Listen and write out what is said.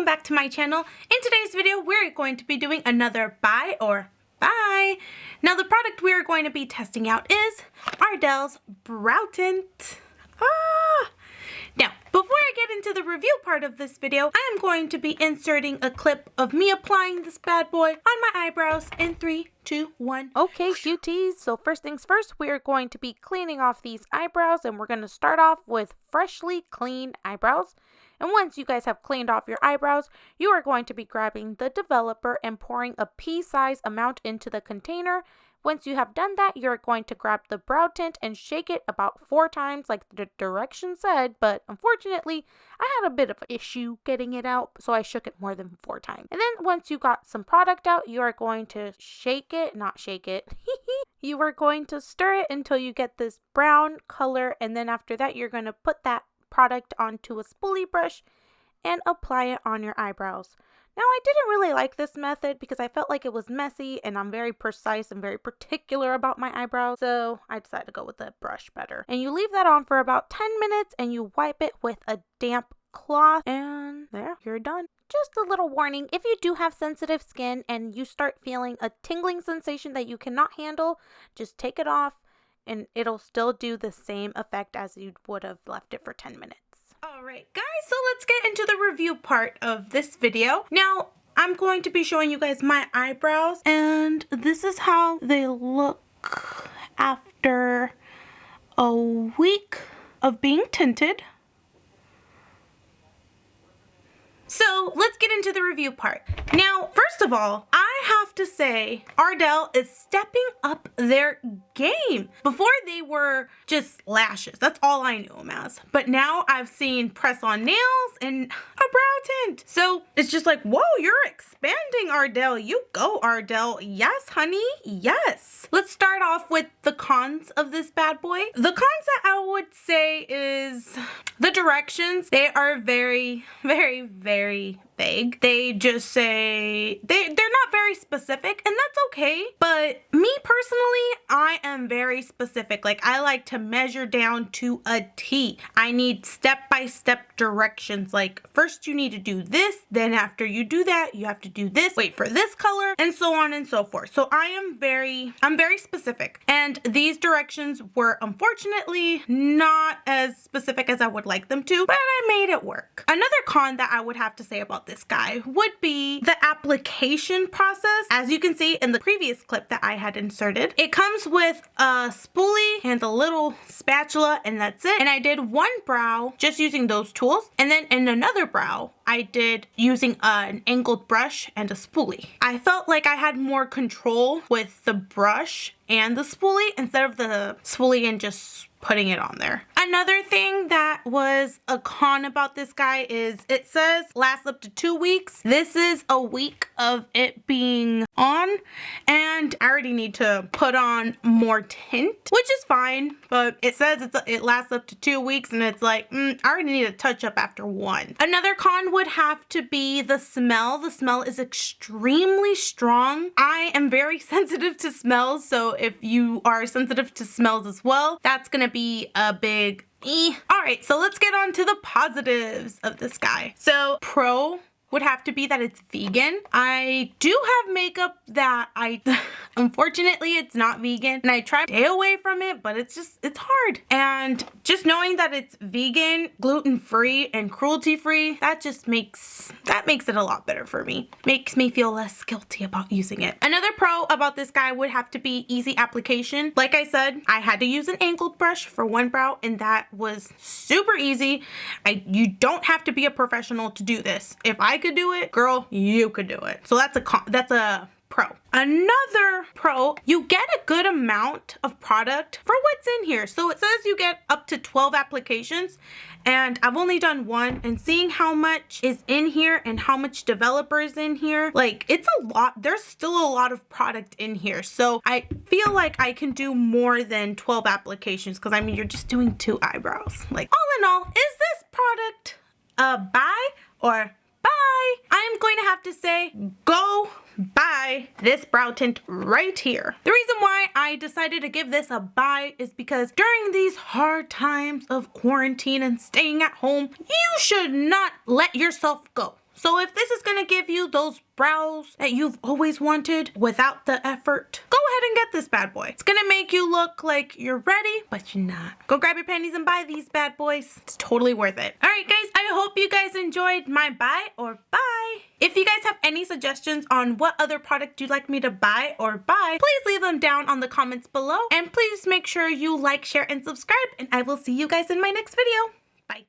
welcome back to my channel. In today's video, we're going to be doing another buy or buy. Now, the product we are going to be testing out is Ardell's Brow Tint. Now, before I get into the review part of this video, I am going to be inserting a clip of me applying this bad boy on my eyebrows in 3, 2, 1. Okay, cuties, so first things first, we are going to be cleaning off these eyebrows, and we're going to start off with freshly cleaned eyebrows. And once you guys have cleaned off your eyebrows, you are going to be grabbing the developer and pouring a pea-size amount into the container. Once you have done that, you're going to grab the brow tint and shake it about 4 times like the directions said, but unfortunately, I had a bit of an issue getting it out, so I shook it more than 4 times. And then once you got some product out, you are going to not shake it. You are going to stir it until you get this brown color, and then after that, you're going to put that product onto a spoolie brush and apply it on your eyebrows. Now, I didn't really like this method because I felt like it was messy, and I'm very precise and very particular about my eyebrows, so I decided to go with the brush better. And you leave that on for about 10 minutes and you wipe it with a damp cloth, and there, you're done. Just a little warning, if you do have sensitive skin and you start feeling a tingling sensation that you cannot handle, just take it off and it'll still do the same effect as you would have left it for 10 minutes. Alright guys, so let's get into the review part of this video. Now, I'm going to be showing you guys my eyebrows, and this is how they look after a week of being tinted. So let's get into the review part. Now, first of all, I have to say Ardell is stepping up their game. Before they were just lashes. That's all I knew them as. But now I've seen press-on nails and a brow tint. So it's just like, whoa, you're expanding, Ardell. You go, Ardell. Yes, honey. Yes. Let's start off with the cons of this bad boy. The cons that I would say is the directions. They are very, very, very vague. They just say they're not very specific, and that's okay. But me personally, I am very specific. Like, I like to measure down to a T. I need step-by-step directions. Like, first you need to do this, then after you do that, you have to do this, wait for this color, and so on and so forth. So I'm very specific. And these directions were unfortunately not as specific as I would like them to, but I made it work. Another con that I would have to say about this guy would be the application process. As you can see in the previous clip that I had inserted, it comes with a spoolie and a little spatula, and that's it. And I did one brow just using those tools, and then in another brow I did using an angled brush and a spoolie. I felt like I had more control with the brush and the spoolie instead of the spoolie and just putting it on there. Another thing that was a con about this guy is it says lasts up to 2 weeks. This is a week of it being on, and I already need to put on more tint, which is fine, but it says it lasts up to 2 weeks, and it's like, I already need a touch up after 1. Another con would have to be the smell. The smell is extremely strong. I am very sensitive to smells, so if you are sensitive to smells as well, that's gonna be a big Alright, so let's get on to the positives of this guy. So, pro would have to be that it's vegan. I do have makeup that unfortunately it's not vegan, and I try to stay away from it, but it's hard. And just knowing that it's vegan, gluten-free, and cruelty-free, that makes it a lot better for me. Makes me feel less guilty about using it. Another pro about this guy would have to be easy application. Like I said, I had to use an angled brush for one brow, and that was super easy. You don't have to be a professional to do this. If I could do it, girl, you could do it. So that's a pro. Another pro, you get a good amount of product for what's in here. So it says you get up to 12 applications, and I've only done 1, and seeing how much is in here and how much developer is in here, like, it's a lot. There's still a lot of product in here. So I feel like I can do more than 12 applications, because I mean, you're just doing 2 eyebrows. Like, all in all, is this product a buy or buy? I'm going to have to say go buy this brow tint right here. The reason why I decided to give this a buy is because during these hard times of quarantine and staying at home, you should not let yourself go. So if this is gonna give you those brows that you've always wanted without the effort, go ahead and get this bad boy. It's gonna make you look like you're ready, but you're not. Go grab your panties and buy these bad boys. It's totally worth it. All right, guys, I hope you guys enjoyed my buy or buy. If you guys have any suggestions on what other product you'd like me to buy or buy, please leave them down on the comments below. And please make sure you like, share, and subscribe, and I will see you guys in my next video. Bye.